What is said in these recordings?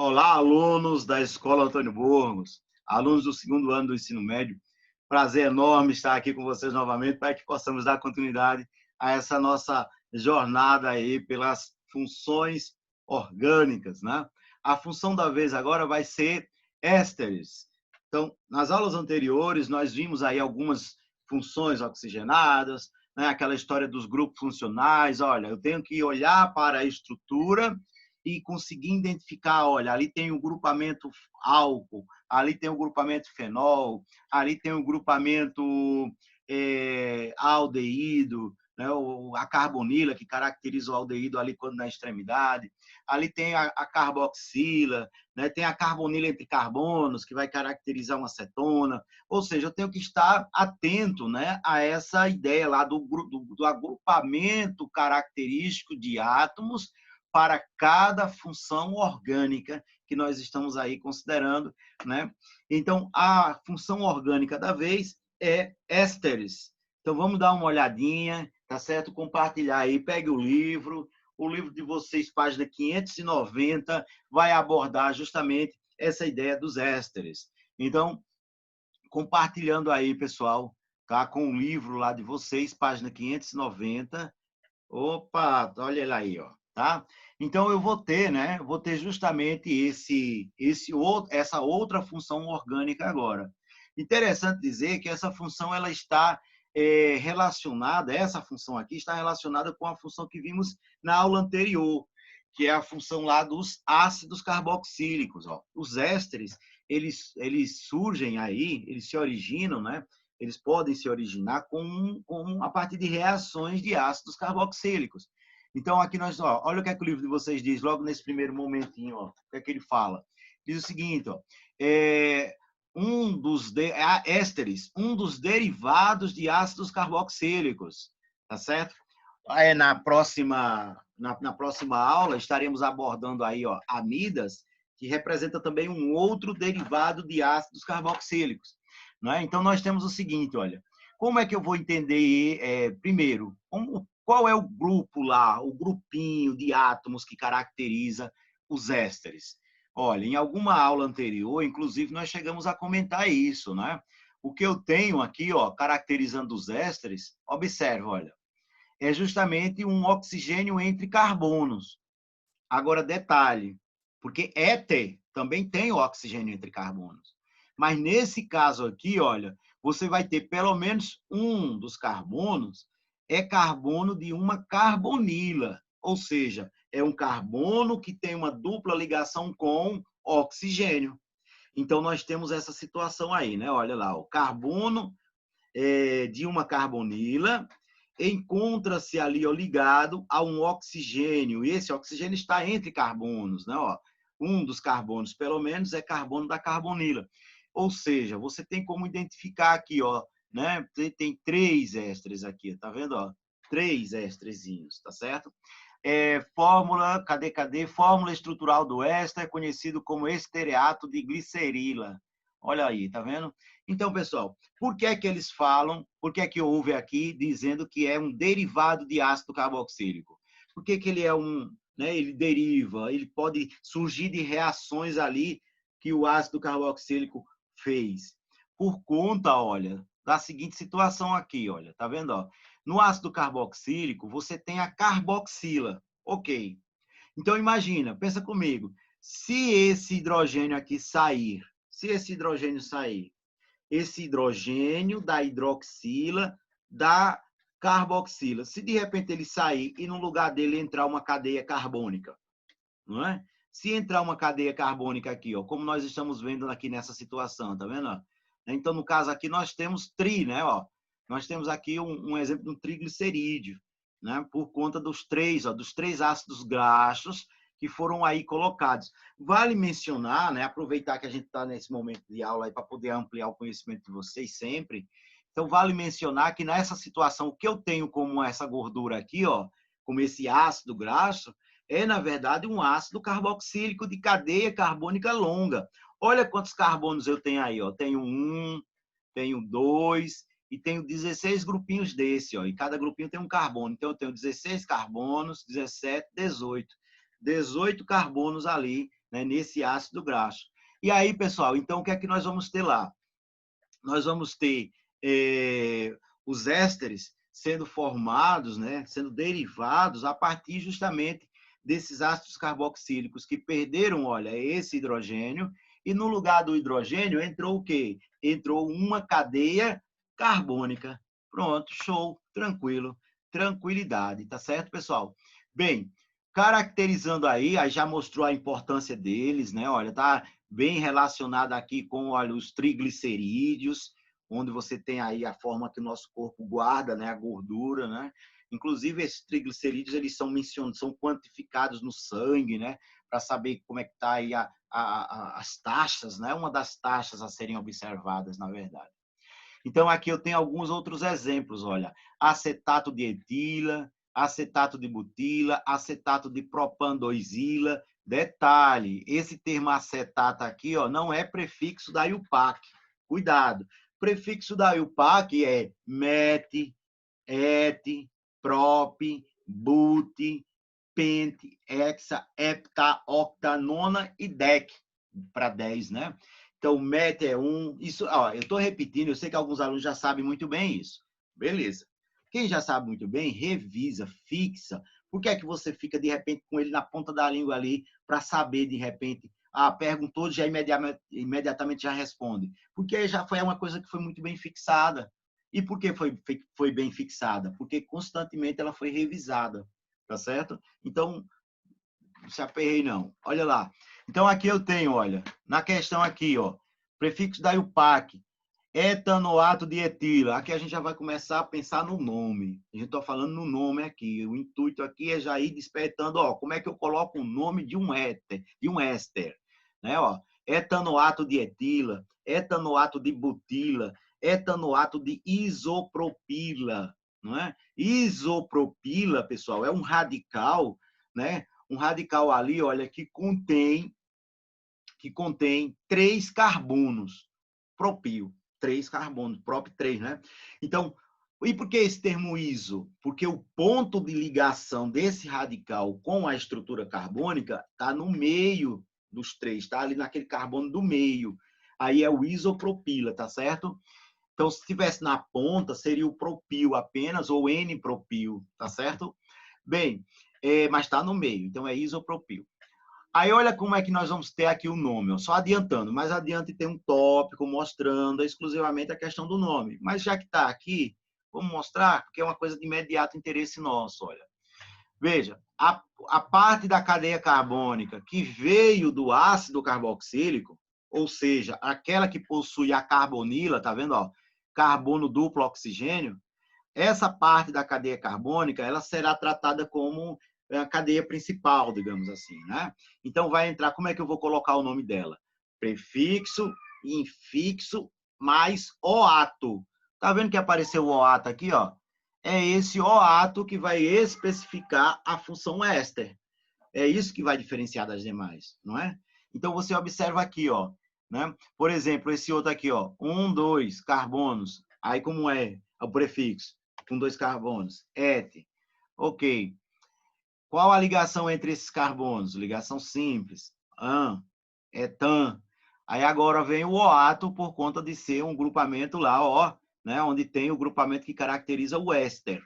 Olá, alunos da Escola Antônio Burgos, alunos do segundo ano do ensino médio. Prazer enorme estar aqui com vocês novamente para que possamos dar continuidade a essa nossa jornada aí pelas funções orgânicas, né? A função da vez agora vai ser ésteres. Então, nas aulas anteriores, nós vimos aí algumas funções oxigenadas, né? Aquela história dos grupos funcionais. Olha, eu tenho que olhar para a estrutura e conseguir identificar, olha, ali tem o grupamento álcool, ali tem o grupamento fenol, ali tem o grupamento aldeído, né, a carbonila, que caracteriza o aldeído ali quando na extremidade, ali tem a carboxila, né, tem a carbonila entre carbonos, que vai caracterizar uma cetona, ou seja, eu tenho que estar atento, né, a essa ideia lá do agrupamento característico de átomos para cada função orgânica que nós estamos aí considerando, né? Então, a função orgânica da vez é ésteres. Então, vamos dar uma olhadinha, tá certo? Compartilhar aí, pegue o livro de vocês, página 590, vai abordar justamente essa ideia dos ésteres. Então, compartilhando aí, pessoal, tá? Com o livro lá de vocês, página 590. Opa, olha ele aí, ó, tá? Então eu vou ter, né? Vou ter justamente essa outra função orgânica agora. Interessante dizer que essa função ela está relacionada, essa função aqui está relacionada com a função que vimos na aula anterior, que é a função lá dos ácidos carboxílicos, ó. Os ésteres, eles surgem aí, eles se originam, né? Eles podem se originar a partir de reações de ácidos carboxílicos. Então, aqui nós, ó, olha o que é que o livro de vocês diz, logo nesse primeiro momentinho, ó, o que é que ele fala. Diz o seguinte, ó, ésteres, um dos derivados de ácidos carboxílicos, tá certo? Na próxima aula, estaremos abordando aí, ó, amidas, que representa também um outro derivado de ácidos carboxílicos. Não é? Então, nós temos o seguinte, olha, como é que eu vou entender, primeiro, qual é o grupo lá, o grupinho de átomos que caracteriza os ésteres? Olha, em alguma aula anterior, inclusive, nós chegamos a comentar isso, né? O que eu tenho aqui, ó, caracterizando os ésteres, observa, olha, é justamente um oxigênio entre carbonos. Agora, detalhe, porque éter também tem o oxigênio entre carbonos. Mas nesse caso aqui, olha, você vai ter pelo menos um dos carbonos é carbono de uma carbonila, ou seja, é um carbono que tem uma dupla ligação com oxigênio. Então, nós temos essa situação aí, né? Olha lá, o carbono de uma carbonila encontra-se ali ó, ligado a um oxigênio, e esse oxigênio está entre carbonos, né? Ó, um dos carbonos, pelo menos, é carbono da carbonila. Ou seja, você tem como identificar aqui, ó, né? Tem três ésteres aqui, tá vendo? Ó? Três ésterezinhos, tá certo? Fórmula, cadê? Fórmula estrutural do éster é conhecido como estereato de glicerila. Olha aí, tá vendo? Então, pessoal, por que é que eles falam, por que é que houve aqui dizendo que é um derivado de ácido carboxílico? Por que que ele é né, ele deriva, ele pode surgir de reações ali que o ácido carboxílico fez? Por conta, olha, da seguinte situação aqui, olha, tá vendo, ó? No ácido carboxílico, você tem a carboxila, ok. Então, imagina, pensa comigo, se esse hidrogênio aqui sair, esse hidrogênio da hidroxila, da carboxila, se de repente ele sair e no lugar dele entrar uma cadeia carbônica, não é? Se entrar uma cadeia carbônica aqui, ó, como nós estamos vendo aqui nessa situação, tá vendo? Então, no caso aqui, nós temos né? Ó, nós temos aqui um exemplo de um triglicerídeo, né? Por conta dos três ácidos graxos que foram aí colocados. Vale mencionar, né? Aproveitar que a gente está nesse momento de aula para poder ampliar o conhecimento de vocês sempre. Então, vale mencionar que nessa situação, o que eu tenho como essa gordura aqui, ó, como esse ácido graxo, é, na verdade, um ácido carboxílico de cadeia carbônica longa. Olha quantos carbonos eu tenho aí. Ó. Tenho 1, tenho 2 e tenho 16 grupinhos desse. Ó. E cada grupinho tem um carbono. Então, eu tenho 16 carbonos, 17, 18. 18 carbonos ali né, nesse ácido graxo. E aí, pessoal, então o que é que nós vamos ter lá? Nós vamos ter os ésteres sendo formados, né, sendo derivados a partir justamente desses ácidos carboxílicos que perderam, olha, esse hidrogênio, e no lugar do hidrogênio entrou o quê? Entrou uma cadeia carbônica. Pronto, show, tranquilo, tranquilidade, tá certo, pessoal? Bem, caracterizando aí já mostrou a importância deles, né? Olha, tá bem relacionado aqui com, olha, os triglicerídeos, onde você tem aí a forma que o nosso corpo guarda, né, a gordura, né? Inclusive, esses triglicerídeos, eles são mencionados, são quantificados no sangue, né? Para saber como é que está aí as taxas, né? Uma das taxas a serem observadas, na verdade. Então, aqui eu tenho alguns outros exemplos, olha. Acetato de etila, acetato de butila, acetato de propandoisila. Detalhe, esse termo acetato aqui, ó, não é prefixo da IUPAC. Cuidado. Prefixo da IUPAC é met, et, prop, but, pent, hexa, hepta, octa, nona e dec, para 10, né? Então, o MET é 1. Isso, ó, eu estou repetindo, eu sei que alguns alunos já sabem muito bem isso. Beleza. Quem já sabe muito bem, revisa, fixa. Por que é que você fica, de repente, com ele na ponta da língua ali, para saber, de repente, perguntou, já imediatamente já responde? Porque já foi uma coisa que foi muito bem fixada. E por que foi bem fixada? Porque constantemente ela foi revisada, tá certo? Então, não se aperrei não. Olha lá. Então, aqui eu tenho, olha, na questão aqui, ó, prefixo da IUPAC, etanoato de etila. Aqui a gente já vai começar a pensar no nome. A gente está falando no nome aqui. O intuito aqui é já ir despertando, ó, como é que eu coloco o nome de um éster, né, ó? Etanoato de etila, etanoato de butila, etanoato de isopropila, não é? Isopropila, pessoal, é um radical, né? Um radical ali, olha, que contém 3 carbonos, propil, 3 carbonos, prop 3, né? Então, e por que esse termo iso? Porque o ponto de ligação desse radical com a estrutura carbônica está no meio dos 3, está ali naquele carbono do meio. Aí é o isopropila, tá certo? Então, se estivesse na ponta, seria o propil apenas, ou N-propil, tá certo? Bem, mas está no meio, então é isopropil. Aí olha como é que nós vamos ter aqui o nome, só adiantando, mais adiante tem um tópico mostrando exclusivamente a questão do nome. Mas já que está aqui, vamos mostrar, porque é uma coisa de imediato interesse nosso, olha. Veja, a parte da cadeia carbônica que veio do ácido carboxílico, ou seja, aquela que possui a carbonila, tá vendo, ó? Carbono duplo oxigênio, essa parte da cadeia carbônica, ela será tratada como a cadeia principal, digamos assim, né? Então, vai entrar, como é que eu vou colocar o nome dela? Prefixo, infixo, mais oato. Tá vendo que apareceu o oato aqui, ó? É esse oato que vai especificar a função éster. É isso que vai diferenciar das demais, não é? Então, você observa aqui, ó, né? Por exemplo, esse outro aqui, ó, 1, 2 carbonos. Aí, como é o prefixo? Com 2 carbonos. Et. Ok. Qual a ligação entre esses carbonos? Ligação simples. An, etan. Aí agora vem o oato por conta de ser um grupamento lá, ó, né? Onde tem o grupamento que caracteriza o éster.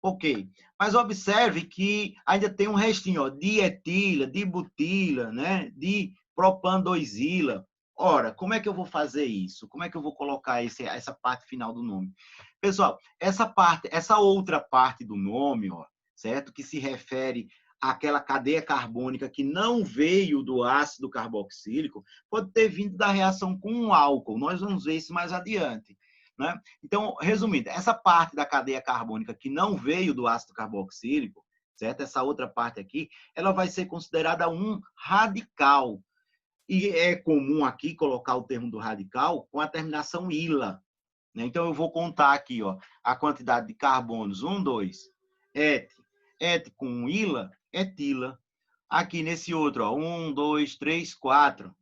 Ok, mas observe que ainda tem um restinho, ó, de etila, de butila, né? De propandoisila. Ora, como é que eu vou fazer isso? Como é que eu vou colocar essa parte final do nome? Pessoal, essa outra parte do nome, ó, certo? Que se refere àquela cadeia carbônica que não veio do ácido carboxílico, pode ter vindo da reação com um álcool. Nós vamos ver isso mais adiante. Né? Então, resumindo, essa parte da cadeia carbônica que não veio do ácido carboxílico, certo? Essa outra parte aqui, ela vai ser considerada um radical. E é comum aqui colocar o termo do radical com a terminação ila. Né? Então, eu vou contar aqui, ó, a quantidade de carbonos. 1, 2, et com ila, etila. Aqui nesse outro, ó, 1, 2, 3, 4.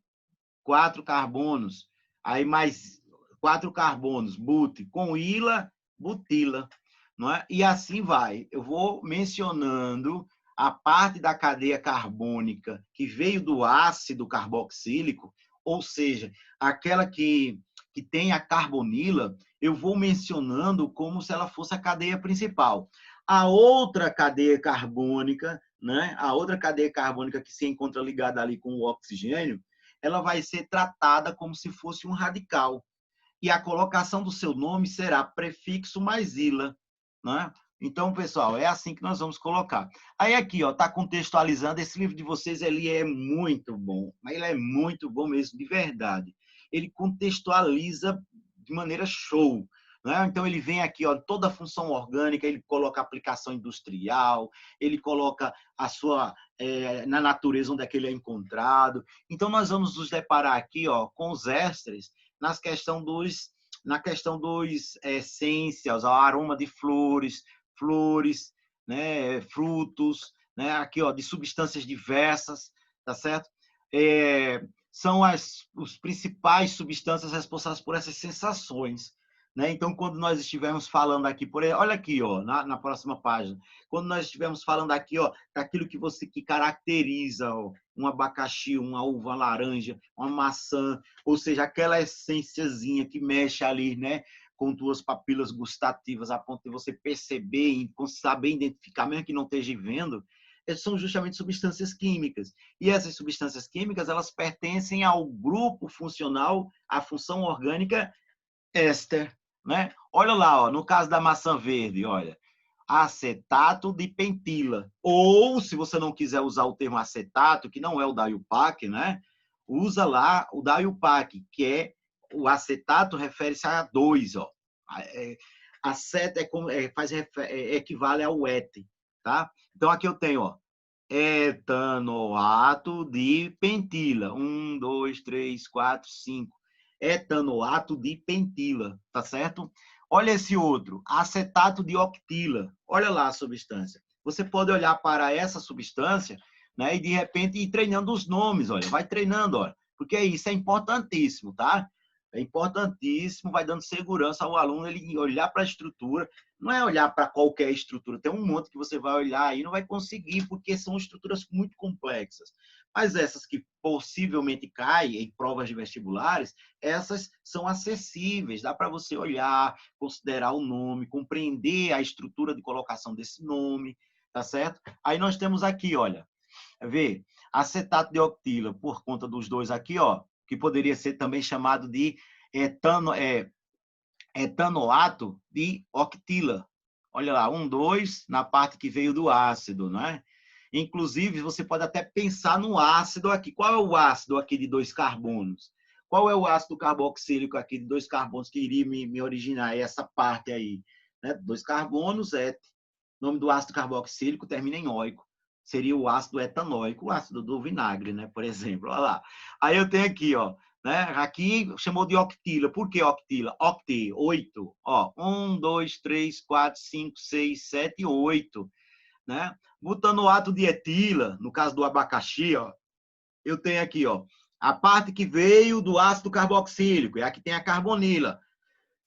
4 carbonos. Aí mais 4 carbonos, but, com ila, butila. Não é? E assim vai. Eu vou mencionando a parte da cadeia carbônica que veio do ácido carboxílico, ou seja, aquela que tem a carbonila, eu vou mencionando como se ela fosse a cadeia principal. A outra cadeia carbônica, né? A outra cadeia carbônica que se encontra ligada ali com o oxigênio, ela vai ser tratada como se fosse um radical. E a colocação do seu nome será prefixo mais ila, né? Então, pessoal, é assim que nós vamos colocar. Aí aqui, ó, tá contextualizando. Esse livro de vocês, ele é muito bom. Ele é muito bom mesmo, de verdade. Ele contextualiza de maneira show, né? Então, ele vem aqui, ó, toda a função orgânica, ele coloca a aplicação industrial, ele coloca a sua na natureza onde é que ele é encontrado. Então, nós vamos nos deparar aqui, ó, com os ésteres na questão dos essências, o aroma de flores, né, frutos, né, aqui, ó, de substâncias diversas, tá certo? São os principais substâncias responsáveis por essas sensações, né? Então, quando nós estivermos falando aqui, olha aqui, ó, na próxima página, quando nós estivermos falando aqui, ó, daquilo que caracteriza, ó, um abacaxi, uma uva laranja, uma maçã, ou seja, aquela essênciazinha que mexe ali, né, com tuas papilas gustativas, a ponto de você perceber e saber identificar, mesmo que não esteja vendo, são justamente substâncias químicas. E essas substâncias químicas, elas pertencem ao grupo funcional, à função orgânica éster, né? Olha lá, ó, no caso da maçã verde, olha, acetato de pentila. Ou, se você não quiser usar o termo acetato, que não é o da IUPAC, né? Usa lá o da IUPAC, que é o acetato, refere-se a 2, ó. Aceta equivale ao éter, tá? Então, aqui eu tenho, ó, etanoato de pentila. 1, 2, 3, 4, 5. Etanoato de pentila, tá certo? Olha esse outro, acetato de octila. Olha lá a substância. Você pode olhar para essa substância, né, e de repente ir treinando os nomes, olha, vai treinando, olha, porque isso é importantíssimo, tá? É importantíssimo, vai dando segurança ao aluno ele olhar para a estrutura, não é olhar para qualquer estrutura, tem um monte que você vai olhar e não vai conseguir, porque são estruturas muito complexas. Mas essas que possivelmente caem em provas de vestibulares, essas são acessíveis, dá para você olhar, considerar o nome, compreender a estrutura de colocação desse nome, tá certo? Aí nós temos aqui, olha, vê, acetato de octila, por conta dos dois aqui, ó, que poderia ser também chamado de etanoato de octila. Olha lá, 1, 2, na parte que veio do ácido, né? Inclusive, você pode até pensar no ácido aqui. Qual é o ácido aqui de 2 carbonos? Qual é o ácido carboxílico aqui de 2 carbonos que iria me originar essa parte aí? Né? 2 carbonos, éter. O nome do ácido carboxílico termina em óico. Seria o ácido etanóico, o ácido do vinagre, né? Por exemplo. Olha lá. Aí eu tenho aqui, ó, né? Aqui chamou de octila. Por que octila? Octe, 8. Ó, 1, 2, 3, 4, 5, 6, 7, 8. Né? Butanoato de etila, no caso do abacaxi, ó, eu tenho aqui, ó, a parte que veio do ácido carboxílico, e aqui tem a carbonila.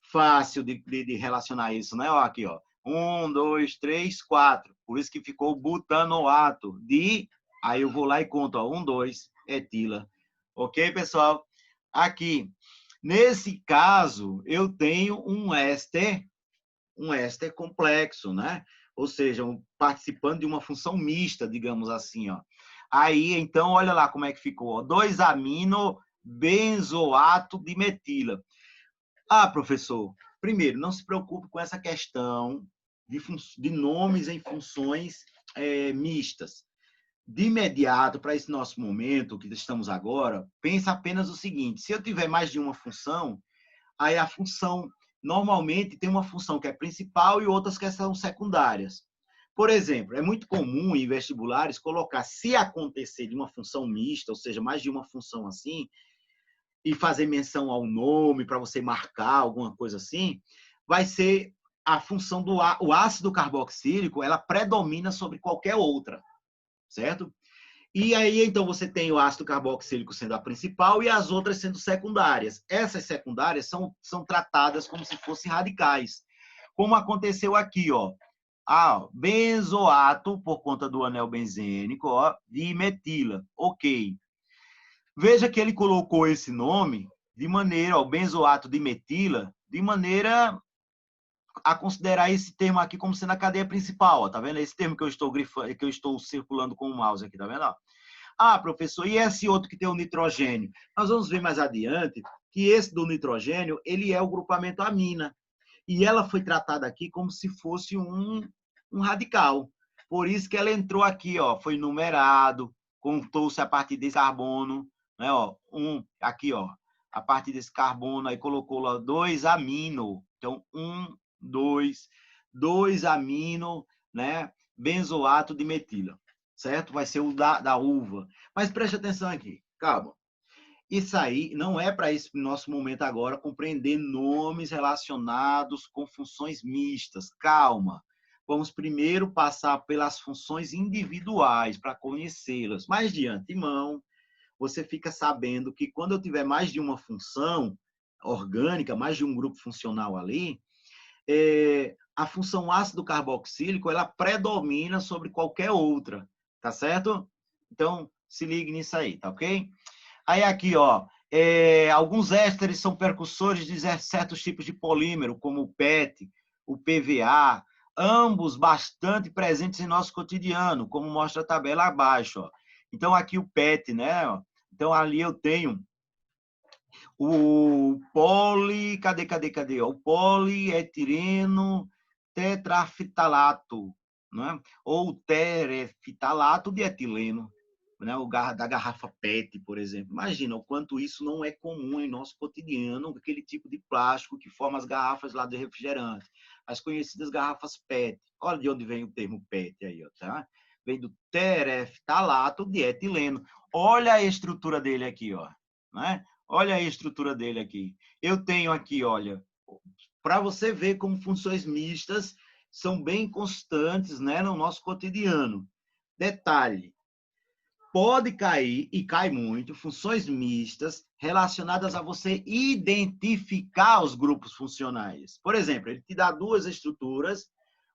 Fácil de relacionar isso, né? Ó, aqui, ó. 1, 2, 3, 4. Por isso que ficou butanoato de... Aí eu vou lá e conto, ó. 1, 2, etila. Ok, pessoal? Aqui, nesse caso, eu tenho um éster complexo, né? Ou seja, participando de uma função mista, digamos assim, ó. Aí, então, olha lá como é que ficou. 2-amino-benzoato de metila. Ah, professor, primeiro, não se preocupe com essa questão de nomes em funções mistas. De imediato, para esse nosso momento que estamos agora, pensa apenas o seguinte: se eu tiver mais de uma função, aí a função normalmente tem uma função que é principal e outras que são secundárias. Por exemplo, é muito comum em vestibulares colocar, se acontecer de uma função mista, ou seja, mais de uma função assim, e fazer menção ao nome para você marcar alguma coisa assim, vai ser a função do o ácido carboxílico, ela predomina sobre qualquer outra, certo? E aí, então, você tem o ácido carboxílico sendo a principal e as outras sendo secundárias. Essas secundárias são tratadas como se fossem radicais. Como aconteceu aqui, ó. ó, benzoato, por conta do anel benzênico, ó, de metila. Ok. Veja que ele colocou esse nome de maneira, ó, benzoato de metila, de maneira a considerar esse termo aqui como sendo a cadeia principal, ó, tá vendo? Esse termo que eu estou grifando, que eu estou circulando com o mouse aqui, tá vendo? Ó? Ah, professor, e esse outro que tem o nitrogênio? Nós vamos ver mais adiante que esse do nitrogênio, ele é o grupamento amina. E ela foi tratada aqui como se fosse um radical. Por isso que ela entrou aqui, ó, foi numerado, contou-se a partir desse carbono, né, ó, aqui, ó, a partir desse carbono, aí colocou lá 2 amino. Então, 2 amino, né, benzoato de metila, certo? Vai ser o da uva. Mas preste atenção aqui, calma. Isso aí não é para esse nosso momento agora compreender nomes relacionados com funções mistas. Calma. Vamos primeiro passar pelas funções individuais para conhecê-las. Mas de antemão, você fica sabendo que quando eu tiver mais de uma função orgânica, mais de um grupo funcional ali, a função ácido carboxílico ela predomina sobre qualquer outra, tá certo? Então, se ligue nisso aí, tá ok? Aí aqui, ó, alguns ésteres são percussores de certos tipos de polímero, como o PET, o PVA, ambos bastante presentes em nosso cotidiano, como mostra a tabela abaixo. Ó. Então, aqui o PET, né? Então, ali eu tenho o cadê? O polietileno tetrafitalato, né? Ou terefitalato de etileno, né? Da garrafa PET, por exemplo. Imagina o quanto isso não é comum em nosso cotidiano, aquele tipo de plástico que forma as garrafas lá de refrigerante, as conhecidas garrafas PET. Olha de onde vem o termo PET aí, ó, tá? Vem do terefitalato de etileno. Olha a estrutura dele aqui, ó, né? Olha a estrutura dele aqui. Eu tenho aqui, olha, para você ver como funções mistas são bem constantes, né, no nosso cotidiano. Detalhe, pode cair, e cai muito, funções mistas relacionadas a você identificar os grupos funcionais. Por exemplo, ele te dá duas estruturas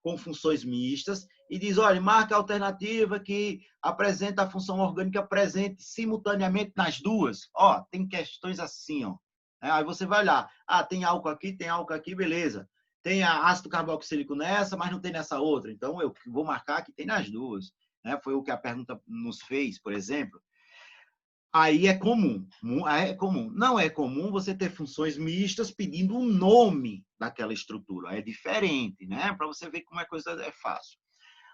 com funções mistas e diz, olha, marca a alternativa que apresenta a função orgânica presente simultaneamente nas duas. Ó, tem questões assim, ó. Aí você vai lá, tem álcool aqui, beleza. Tem ácido carboxílico nessa, mas não tem nessa outra. Então, eu vou marcar que tem nas duas. Né? Foi o que a pergunta nos fez, por exemplo. Aí é comum. Não é comum você ter funções mistas pedindo o nome daquela estrutura. É diferente, né? Para você ver como a coisa é fácil.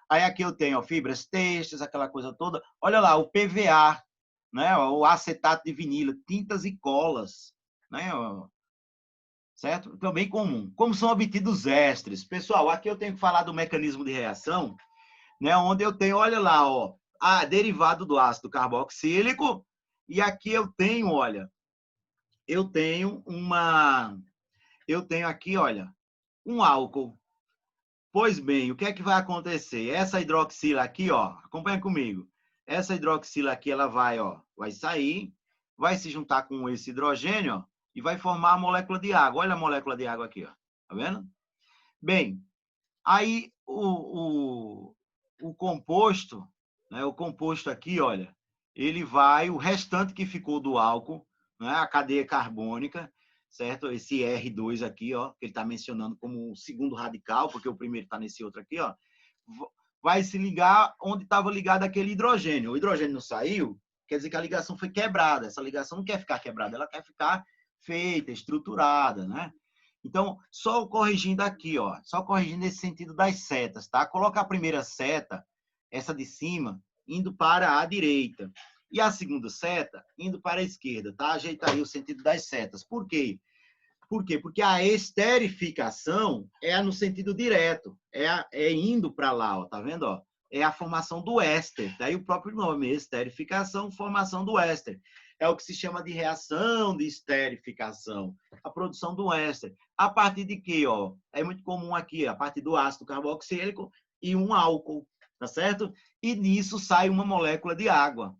Aí aqui eu tenho ó, fibras têxteis, aquela coisa toda. Olha lá, o PVA, né? O acetato de vinilo, tintas e colas, né? Certo? Também comum. Como são obtidos ésteres? Pessoal, aqui eu tenho que falar do mecanismo de reação, né? Onde eu tenho, olha lá, ó, derivado do ácido carboxílico, e aqui eu tenho, olha, eu tenho aqui, olha, um álcool. Pois bem, o que é que vai acontecer? Essa hidroxila aqui, ó, acompanha comigo. Essa hidroxila aqui, ela vai, ó, vai sair, vai se juntar com esse hidrogênio, ó, e vai formar a molécula de água. Olha a molécula de água aqui, ó. Tá vendo? Bem, aí o composto, né, o composto aqui, olha, ele vai, o restante que ficou do álcool, né, a cadeia carbônica, certo? Esse R2 aqui, ó, que ele está mencionando como o segundo radical, porque o primeiro está nesse outro aqui, ó, vai se ligar onde estava ligado aquele hidrogênio. O hidrogênio não saiu, quer dizer que a ligação foi quebrada. Essa ligação não quer ficar quebrada, ela quer ficar feita, estruturada, né? Então, só corrigindo aqui, ó, só corrigindo nesse sentido das setas, tá? Coloca a primeira seta, essa de cima, indo para a direita. E a segunda seta, indo para a esquerda, tá? Ajeita aí o sentido das setas. Por quê? Por quê? Porque a esterificação é no sentido direto, é indo para lá, ó, tá vendo? Ó? É a formação do éster, daí o próprio nome, esterificação, formação do éster. É o que se chama de reação de esterificação, a produção do éster. A partir de quê? Ó? É muito comum aqui, a partir do ácido carboxílico e um álcool, tá certo? E nisso sai uma molécula de água.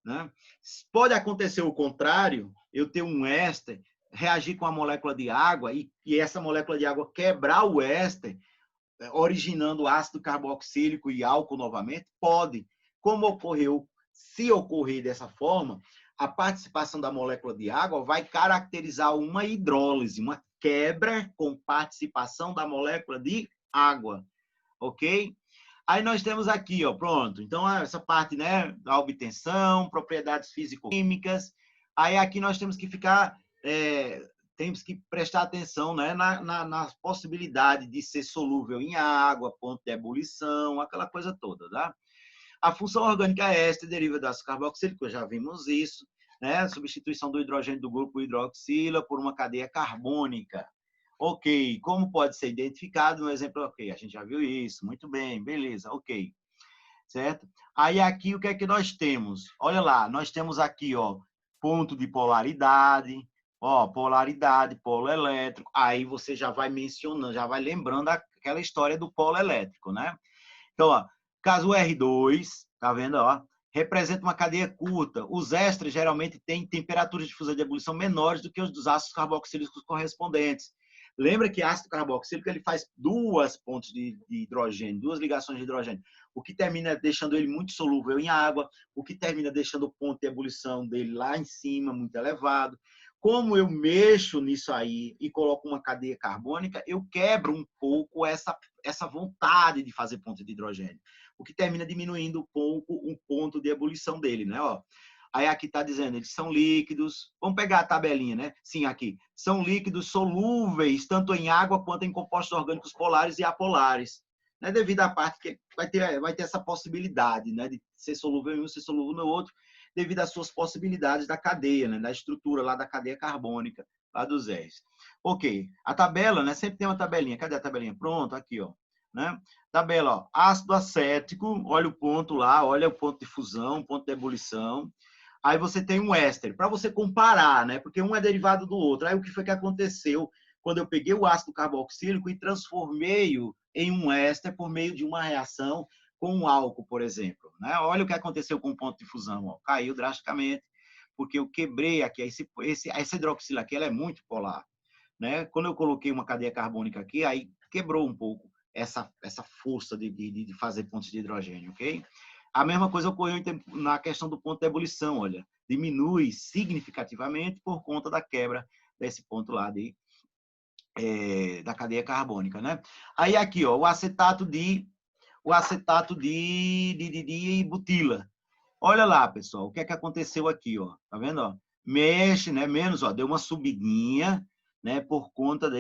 Né? Pode acontecer o contrário, eu ter um éster reagir com a molécula de água e essa molécula de água quebrar o éster, originando ácido carboxílico e álcool novamente? Pode. Como ocorreu, se ocorrer dessa forma, a participação da molécula de água vai caracterizar uma hidrólise, uma quebra com participação da molécula de água, ok? Aí nós temos aqui, ó, pronto. Então, essa parte, né, da obtenção, propriedades físico-químicas. Aí aqui nós temos que ficar, temos que prestar atenção, né, na possibilidade de ser solúvel em água, ponto de ebulição, aquela coisa toda, tá? A função orgânica éster deriva do ácido carboxílico, já vimos isso, né? A substituição do hidrogênio do grupo hidroxila por uma cadeia carbônica. Ok, como pode ser identificado no exemplo? Ok, a gente já viu isso, muito bem, beleza, ok, certo? Aí aqui o que é que nós temos? Olha lá, nós temos aqui, ó, ponto de polaridade, ó, polaridade, polo elétrico. Aí você já vai mencionando, já vai lembrando aquela história do polo elétrico, né? Então, ó, caso R2, tá vendo, ó, representa uma cadeia curta. Os ésteres geralmente têm temperaturas de fusão de ebulição menores do que os dos ácidos carboxílicos correspondentes. Lembra que ácido carboxílico ele faz duas pontes de hidrogênio, duas ligações de hidrogênio, o que termina deixando ele muito solúvel em água, o que termina deixando o ponto de ebulição dele lá em cima, muito elevado. Como eu mexo nisso aí e coloco uma cadeia carbônica, eu quebro um pouco essa vontade de fazer ponto de hidrogênio, o que termina diminuindo um pouco o ponto de ebulição dele, né? Ó, aí aqui está dizendo, eles são líquidos. Vamos pegar a tabelinha, né? Sim, aqui. São líquidos solúveis, tanto em água quanto em compostos orgânicos polares e apolares. Né? Devido à parte que vai ter essa possibilidade, né? De ser solúvel em um, ser solúvel no outro, devido às suas possibilidades da cadeia, né? Da estrutura lá da cadeia carbônica, lá dos R's. Ok. A tabela, né? Sempre tem uma tabelinha. Cadê a tabelinha? Pronto, aqui, ó. Né? Tabela, ó. Ácido acético, olha o ponto lá, olha o ponto de fusão, ponto de ebulição. Aí você tem um éster, para você comparar, né? Porque um é derivado do outro. Aí o que foi que aconteceu quando eu peguei o ácido carboxílico e transformei-o em um éster por meio de uma reação com um álcool, por exemplo. Né? Olha o que aconteceu com o ponto de fusão. Ó. Caiu drasticamente, porque eu quebrei aqui. Essa hidroxila aqui ela é muito polar. Né? Quando eu coloquei uma cadeia carbônica aqui, aí quebrou um pouco essa força de fazer pontos de hidrogênio, ok? A mesma coisa ocorreu na questão do ponto de ebulição, olha, diminui significativamente por conta da quebra desse ponto lá da cadeia carbônica, né? Aí aqui, ó, o acetato de butila. Olha lá, pessoal, o que é que aconteceu aqui, ó? Tá vendo, ó? Mexe, né? Menos, ó, deu uma subidinha, né? Por conta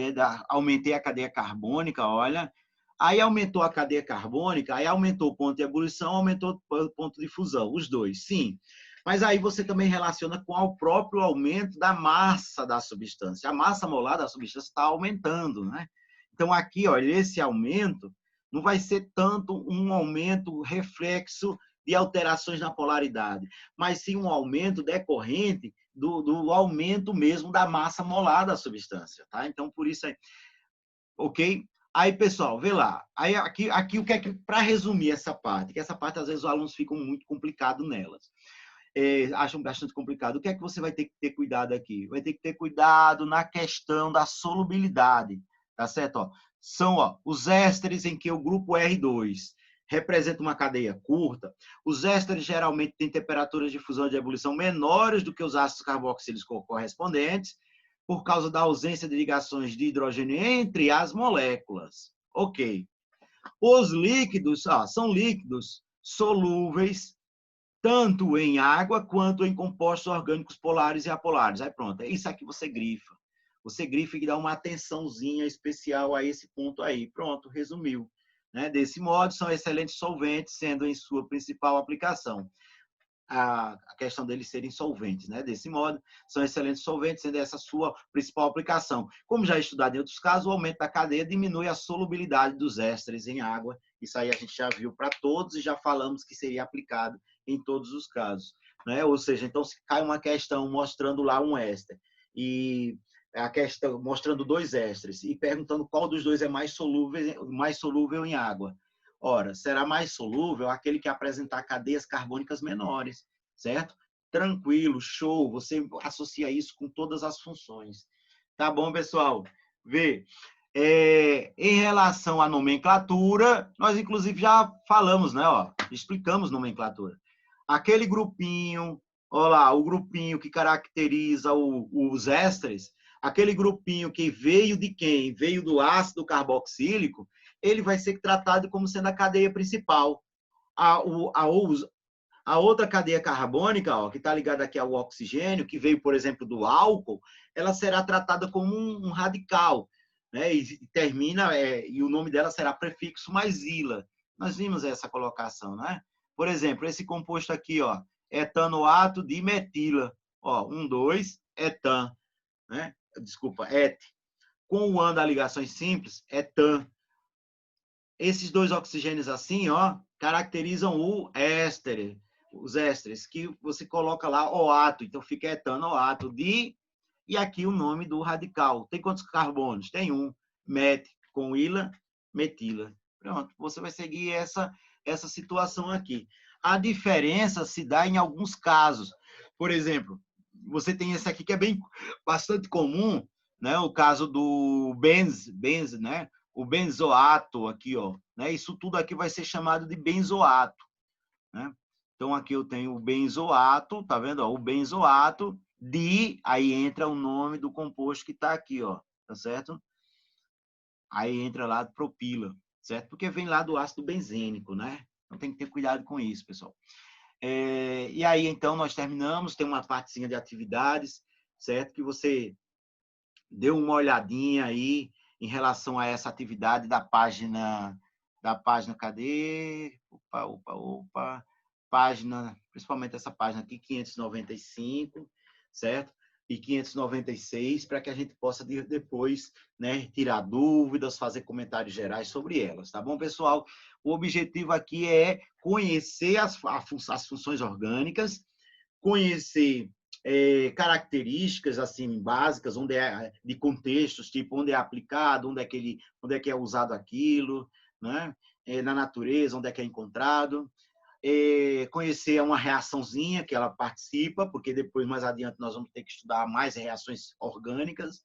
aumentei a cadeia carbônica, olha. Aí aumentou a cadeia carbônica, aí aumentou o ponto de ebulição, aumentou o ponto de fusão, os dois, sim. Mas aí você também relaciona com o próprio aumento da massa da substância. A massa molar da substância está aumentando, né? Então aqui, olha, esse aumento não vai ser tanto um aumento reflexo de alterações na polaridade, mas sim um aumento decorrente do aumento mesmo da massa molar da substância, tá? Então, por isso aí, ok? Aí, pessoal, vê lá. Aí, aqui o que é que, para resumir essa parte, que essa parte, às vezes, os alunos ficam muito complicados nelas. Acham bastante complicado. O que é que você vai ter que ter cuidado aqui? Vai ter que ter cuidado na questão da solubilidade, tá certo? Ó, são os ésteres em que o grupo R2 representa uma cadeia curta. Os ésteres geralmente têm temperaturas de fusão e de ebulição menores do que os ácidos carboxílicos correspondentes, por causa da ausência de ligações de hidrogênio entre as moléculas. Ok. Os líquidos são líquidos solúveis tanto em água quanto em compostos orgânicos polares e apolares. Aí pronto, é isso aqui você grifa. Você grifa e dá uma atençãozinha especial a esse ponto aí. Pronto, resumiu. Né? Desse modo, são excelentes solventes, sendo em sua principal aplicação a questão deles serem solventes, né? Desse modo, são excelentes solventes, sendo essa a sua principal aplicação. Como já estudado em outros casos, o aumento da cadeia diminui a solubilidade dos ésteres em água. Isso aí a gente já viu para todos e já falamos que seria aplicado em todos os casos, né? Ou seja, então se cai uma questão mostrando lá um éster e a questão mostrando dois ésteres e perguntando qual dos dois é mais solúvel em água. Ora, será mais solúvel aquele que apresentar cadeias carbônicas menores, certo? Tranquilo, show, você associa isso com todas as funções. Tá bom, pessoal? Vê, Em relação à nomenclatura, nós inclusive já falamos, né? Ó, explicamos nomenclatura. Aquele grupinho, olha lá, o grupinho que caracteriza os ésteres, aquele grupinho que veio de quem? Veio do ácido carboxílico, ele vai ser tratado como sendo a cadeia principal. A, a outra cadeia carbônica, ó, que está ligada aqui ao oxigênio, que veio, por exemplo, do álcool, ela será tratada como um radical, né? E termina, e o nome dela será prefixo mais ila. Nós vimos essa colocação, né? Por exemplo, esse composto aqui, ó, etanoato de metila, ó, 2, etan, né? Desculpa, et. Com o an da ligações simples, etan. Esses dois oxigênios assim, ó, caracterizam o éster, os ésteres, que você coloca lá oato, então fica etanoato de, e aqui o nome do radical. Tem quantos carbonos? Tem um, met, com ila, metila. Pronto, você vai seguir essa situação aqui. A diferença se dá em alguns casos. Por exemplo, você tem esse aqui que é bem bastante comum, né? O caso do benz, né? O benzoato aqui, ó, né? Isso tudo aqui vai ser chamado de benzoato, né? Então aqui eu tenho o benzoato, tá vendo? Ó, o benzoato de, aí entra o nome do composto que está aqui, ó, tá certo? Aí entra lá propila, certo? Porque vem lá do ácido benzênico, né? Então tem que ter cuidado com isso, pessoal. E aí então nós terminamos, tem uma partezinha de atividades, certo? Que você deu uma olhadinha aí em relação a essa atividade da página, cadê? Opa, página, principalmente essa página aqui, 595, certo? E 596, para que a gente possa depois, né, tirar dúvidas, fazer comentários gerais sobre elas, tá bom, pessoal? O objetivo aqui é conhecer as funções orgânicas, conhecer características assim básicas, onde de contextos, tipo onde é aplicado, onde é que é usado aquilo, né? Na natureza, onde é que é encontrado. Conhecer uma reaçãozinha que ela participa, porque depois, mais adiante, nós vamos ter que estudar mais reações orgânicas,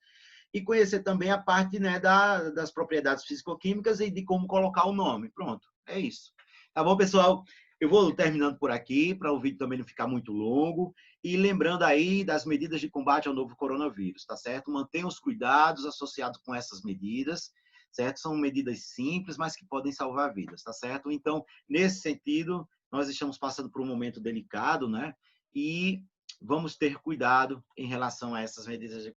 e conhecer também a parte, né, das propriedades físico-químicas e de como colocar o nome. Pronto, é isso. Tá bom, pessoal? Eu vou terminando por aqui, para o vídeo também não ficar muito longo. E lembrando aí das medidas de combate ao novo coronavírus, tá certo? Mantenha os cuidados associados com essas medidas, certo? São medidas simples, mas que podem salvar vidas, tá certo? Então, nesse sentido, nós estamos passando por um momento delicado, né? E vamos ter cuidado em relação a essas medidas de